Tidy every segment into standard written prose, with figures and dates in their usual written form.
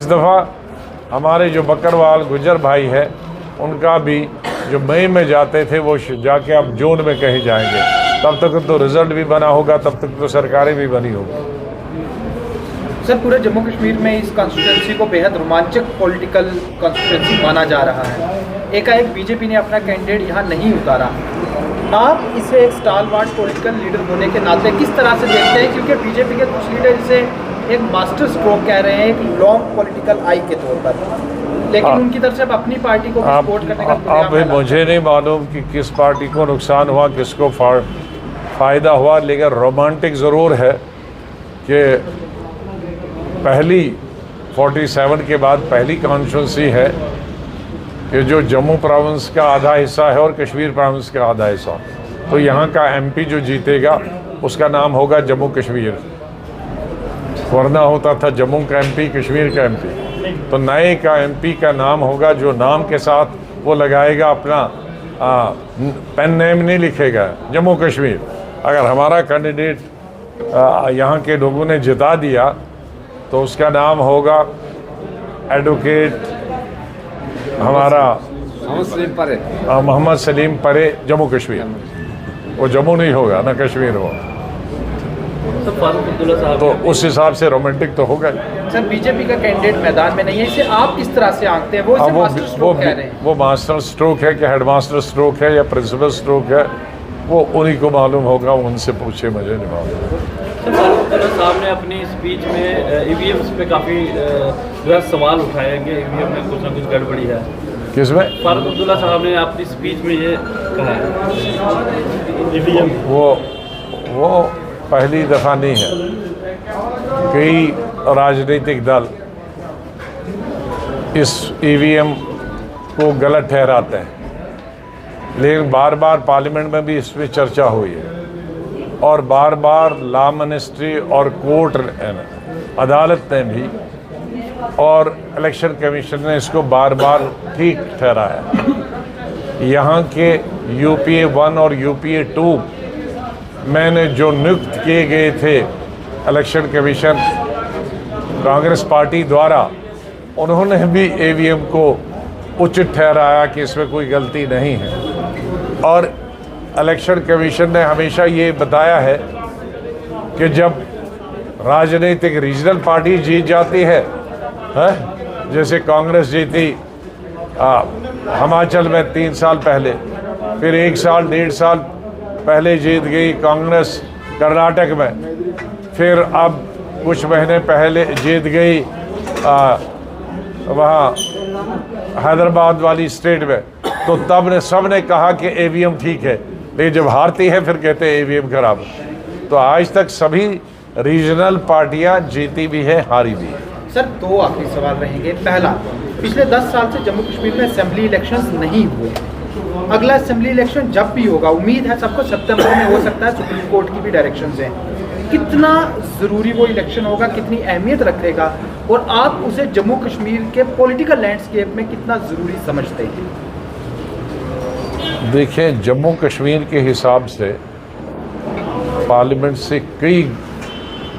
इस दफ़ा हमारे जो बकरवाल गुजर भाई है उनका भी जो मई में जाते थे वो जाके अब जून में कहीं जाएंगे। तब तक तो रिजल्ट भी बना होगा, तब तक तो सरकारें भी बनी होगी। सर, पूरे जम्मू कश्मीर में इस कॉन्स्टिट्यूंसी को बेहद रोमांचक पॉलिटिकल कॉन्स्टिट्यूंसी माना जा रहा है। एकाएक बीजेपी ने अपना कैंडिडेट यहाँ नहीं उतारा। आप इसे एक स्टालवार्ट पॉलिटिकल लीडर होने के नाते किस तरह से देखते हैं? क्योंकि बीजेपी के कुछ लीडर इसे एक मास्टर स्ट्रोक कह रहे हैं, एक लॉन्ग पॉलिटिकल आई के तौर पर, लेकिन उनकी तरफ से अपनी पार्टी को सपोर्ट करने का अब मुझे नहीं मालूम कि किस पार्टी को नुकसान हुआ, किसको फ़ायदा हुआ, लेकिन रोमांटिक ज़रूर है कि पहली 47 के बाद पहली कॉन्स्टिट्यूंसी है कि जो जम्मू प्रोविंस का आधा हिस्सा है और कश्मीर प्रोविंस का आधा हिस्सा, तो यहाँ का एमपी जो जीतेगा उसका नाम होगा जम्मू कश्मीर, वरना होता था जम्मू का एमपी कश्मीर का एमपी। तो नए का एमपी का नाम होगा जो नाम के साथ वो लगाएगा अपना पेन नेम नहीं लिखेगा जम्मू कश्मीर। अगर हमारा कैंडिडेट यहाँ के लोगों ने जिता दिया तो उसका नाम होगा एडवोकेट हमारा मोहम्मद सलीम परे जम्मू कश्मीर। वो जम्मू नहीं होगा ना कश्मीर हो, तो उस हिसाब से रोमांटिक तो होगा। सर, बीजेपी का कैंडिडेट मैदान में नहीं है, इसे आप किस तरह से आंकते हैं? वो मास्टर स्ट्रोक कह रहे हैं। वो मास्टर स्ट्रोक है कि हेडमास्टर स्ट्रोक है या प्रिंसिपल स्ट्रोक है, वो उन्हीं को मालूम होगा, उनसे पूछे, मुझे नहीं मालूम। साहब ने अपनी स्पीच में ईवीएम पे काफ़ी जो है सवाल उठाएंगे, ईवीएम में कुछ ना कुछ गड़बड़ी है। किसमें? फारूक अब्दुल्ला साहब ने अपनी स्पीच में ये कहा है ईवीएम वो पहली दफ़ा नहीं है। कई राजनीतिक दल इस ईवीएम को गलत ठहराते हैं, लेकिन बार बार पार्लियामेंट में भी इस पर चर्चा हुई है और बार बार लॉ मिनिस्ट्री और कोर्ट अदालत ने भी और इलेक्शन कमीशन ने इसको बार बार ठीक ठहराया। यहाँ के यूपीए 1 और यूपीए 2 मैंने जो नियुक्त किए गए थे इलेक्शन कमीशन कांग्रेस पार्टी द्वारा, उन्होंने भी ईवीएम को उचित ठहराया कि इसमें कोई गलती नहीं है। और इलेक्शन कमीशन ने हमेशा ये बताया है कि जब राजनीतिक रीजनल पार्टी जीत जाती है, जैसे कांग्रेस जीती हिमाचल में 3 साल पहले, फिर 1 साल 1.5 साल पहले जीत गई कांग्रेस कर्नाटक में, फिर अब कुछ महीने पहले जीत गई वहाँ हैदराबाद वाली स्टेट में, तो तब ने सब ने कहा कि ईवीएम ठीक है, लेकिन जब हारती है फिर कहते हैं ईवीएम खराब। तो आज तक सभी रीजनल पार्टियां जीती भी है, हारी भी है। सर, 2 आखिरी सवाल रहेंगे। पहला, पिछले 10 साल से जम्मू कश्मीर में असेंबली इलेक्शंस नहीं हुए। अगला असेंबली इलेक्शन जब भी होगा, उम्मीद है सबको सितंबर में हो सकता है, सुप्रीम कोर्ट की भी डायरेक्शंस हैं। कितना ज़रूरी वो इलेक्शन होगा, कितनी अहमियत रखेगा, और आप उसे जम्मू कश्मीर के पॉलिटिकल लैंडस्केप में कितना ज़रूरी समझते हैं? देखिए, जम्मू कश्मीर के हिसाब से पार्लियामेंट से कई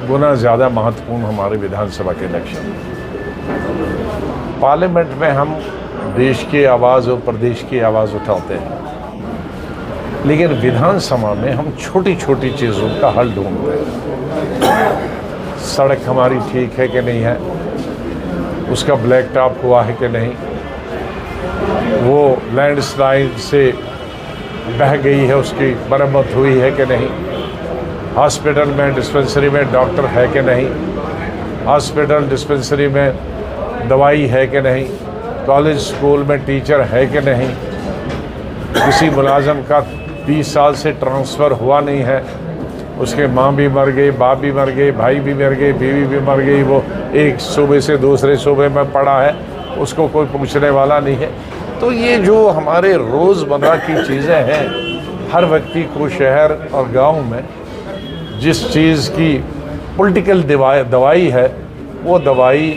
गुना ज़्यादा महत्वपूर्ण हमारे विधानसभा के इलेक्शन। पार्लियामेंट में हम देश की आवाज़ और प्रदेश की आवाज़ उठाते हैं, लेकिन विधानसभा में हम छोटी छोटी चीज़ों का हल ढूंढते हैं। सड़क हमारी ठीक है कि नहीं है, उसका ब्लैक टॉप हुआ है कि नहीं, वो लैंडस्लाइड से बह गई है उसकी मरम्मत हुई है कि नहीं, हॉस्पिटल में डिस्पेंसरी में डॉक्टर है कि नहीं, हॉस्पिटल डिस्पेंसरी में दवाई है कि नहीं, कॉलेज स्कूल में टीचर है कि नहीं, किसी मुलाजम का 20 साल से ट्रांसफ़र हुआ नहीं है, उसके माँ भी मर गई, बाप भी मर गए, भाई भी मर गए, बीवी भी मर गई, वो एक सूबे से दूसरे सूबे में पड़ा है, उसको कोई पूछने वाला नहीं है। तो ये जो हमारे रोज़मर्रा की चीज़ें हैं, हर व्यक्ति को शहर और गांव में जिस चीज़ की पॉलिटिकल दवाई है, वो दवाई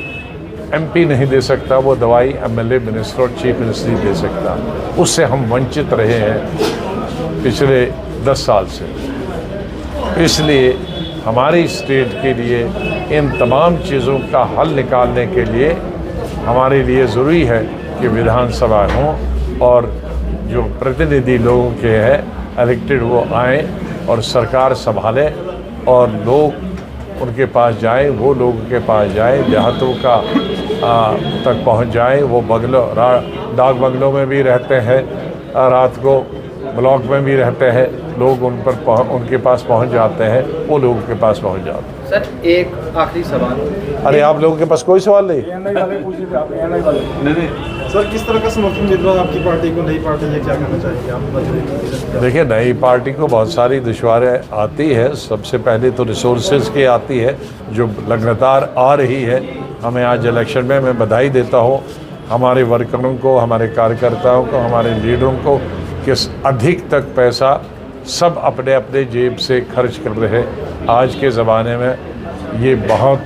एमपी नहीं दे सकता, वो दवाई एमएलए, मिनिस्टर और चीफ मिनिस्टर दे सकता। उससे हम वंचित रहे हैं पिछले 10 साल से। इसलिए हमारी स्टेट के लिए इन तमाम चीज़ों का हल निकालने के लिए हमारे लिए ज़रूरी है कि विधानसभा हों और जो प्रतिनिधि लोगों के हैं इलेक्टेड वो आएँ और सरकार संभालें और लोग उनके पास जाएं, वो लोगों के पास जाएं, देहातों का तक पहुंच जाएं। वो डाक बंगलों में भी रहते हैं, रात को ब्लॉक में भी रहते हैं, लोग उनके पास पहुंच जाते हैं, वो लोगों के पास पहुंच जाते हैं। सर एक आखिरी सवाल। अरे आप लोगों के पास कोई सवाल नहीं? सर किस तरह का समर्थन मिल रहा है आपकी पार्टी को, नई पार्टी है, क्या कहना चाहेंगे आप? देखिए, नई पार्टी को बहुत सारी दुश्वारें आती है। सबसे पहले तो रिसोर्सेज की आती है जो लगातार आ रही है। हमें आज इलेक्शन में मैं बधाई देता हूँ हमारे वर्करों को, हमारे कार्यकर्ताओं को, हमारे लीडरों को कि अधिक तक पैसा सब अपने अपने जेब से खर्च कर रहे हैं। आज के ज़माने में ये बहुत,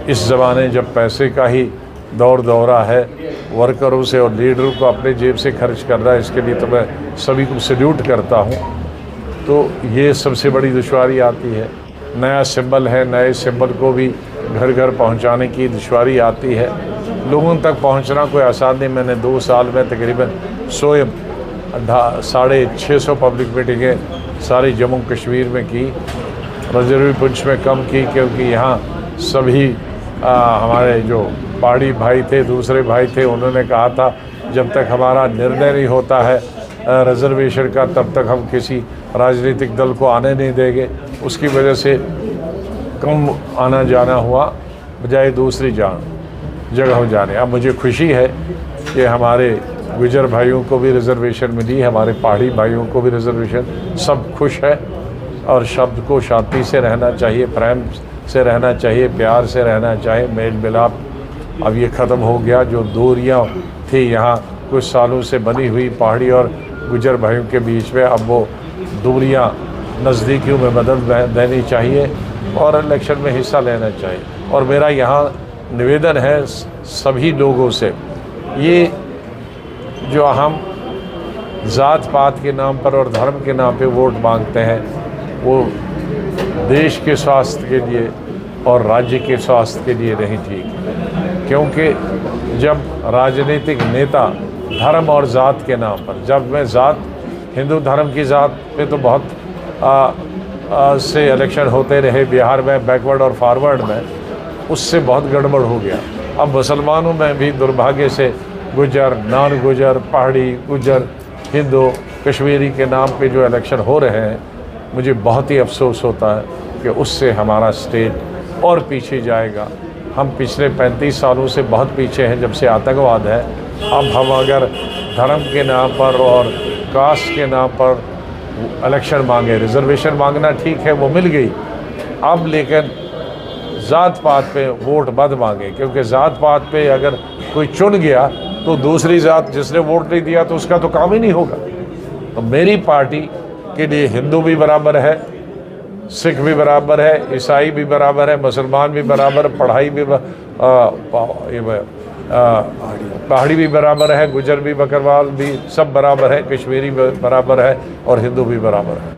इस ज़माने जब पैसे का ही दौरा है, वर्करों से और लीडरों को अपने जेब से खर्च करना, इसके लिए तो मैं सभी को सैल्यूट करता हूँ। तो ये सबसे बड़ी दुश्वारी आती है। नया सिंबल है, नए सिंबल को भी घर घर पहुँचाने की दुश्वारी आती है। लोगों तक पहुँचना कोई आसान नहीं। मैंने 2 साल में तकरीबन 650 पब्लिक मीटिंगें सारे जम्मू कश्मीर में की, रिजर्व पुंछ में कम की, क्योंकि यहाँ सभी हमारे जो पहाड़ी भाई थे, दूसरे भाई थे, उन्होंने कहा था जब तक हमारा निर्णय नहीं होता है रिजर्वेशन का, तब तक हम किसी राजनीतिक दल को आने नहीं देंगे। उसकी वजह से कम आना जाना हुआ बजाय दूसरी जगह जाने। अब मुझे खुशी है कि हमारे गुजर भाइयों को भी रिजर्वेशन मिली है, हमारे पहाड़ी भाइयों को भी रिजर्वेशन, सब खुश है। और शब्द को शांति से रहना चाहिए, प्रेम से रहना चाहिए, प्यार से रहना चाहिए, मेल मिलाप अब ये ख़त्म हो गया। जो दूरियां थी यहाँ कुछ सालों से बनी हुई पहाड़ी और गुजर भाइयों के बीच में, अब वो दूरियां नज़दीकियों में बदल देनी चाहिए और इलेक्शन में हिस्सा लेना चाहिए। और मेरा यहाँ निवेदन है सभी लोगों से, ये जो हम ज़ात पात के नाम पर और धर्म के नाम पे वोट मांगते हैं, वो देश के स्वास्थ्य के लिए और राज्य के स्वास्थ्य के लिए नहीं ठीक। क्योंकि जब राजनीतिक नेता धर्म और ज़ात के नाम पर, जब मैं ज़ात, हिंदू धर्म की ज़ात पे तो बहुत से इलेक्शन होते रहे बिहार में, बैकवर्ड और फॉरवर्ड में, उससे बहुत गड़बड़ हो गया। अब मुसलमानों में भी दुर्भाग्य से गुजर, नॉन गुजर, पहाड़ी, गुजर, हिंदू, कश्मीरी के नाम पे जो इलेक्शन हो रहे हैं, मुझे बहुत ही अफसोस होता है कि उससे हमारा स्टेट और पीछे जाएगा। हम पिछले 35 सालों से बहुत पीछे हैं जब से आतंकवाद है। अब हम अगर धर्म के नाम पर और कास्ट के नाम पर इलेक्शन मांगे, रिजर्वेशन मांगना ठीक है, वो मिल गई। अब लेकिन ज़ात पात पे वोट मत मांगे, क्योंकि ज़ात पात पे अगर कोई चुन गया तो दूसरी ज़ात जिसने वोट नहीं दिया तो उसका तो काम ही नहीं होगा। तो मेरी पार्टी के लिए हिंदू भी बराबर है, सिख भी बराबर है, ईसाई भी बराबर है, मुसलमान भी बराबर, पढ़ाई भी पहाड़ी भी बराबर है, गुजर भी, बकरवाल भी, सब बराबर है, कश्मीरी भी बराबर है और हिंदू भी बराबर है।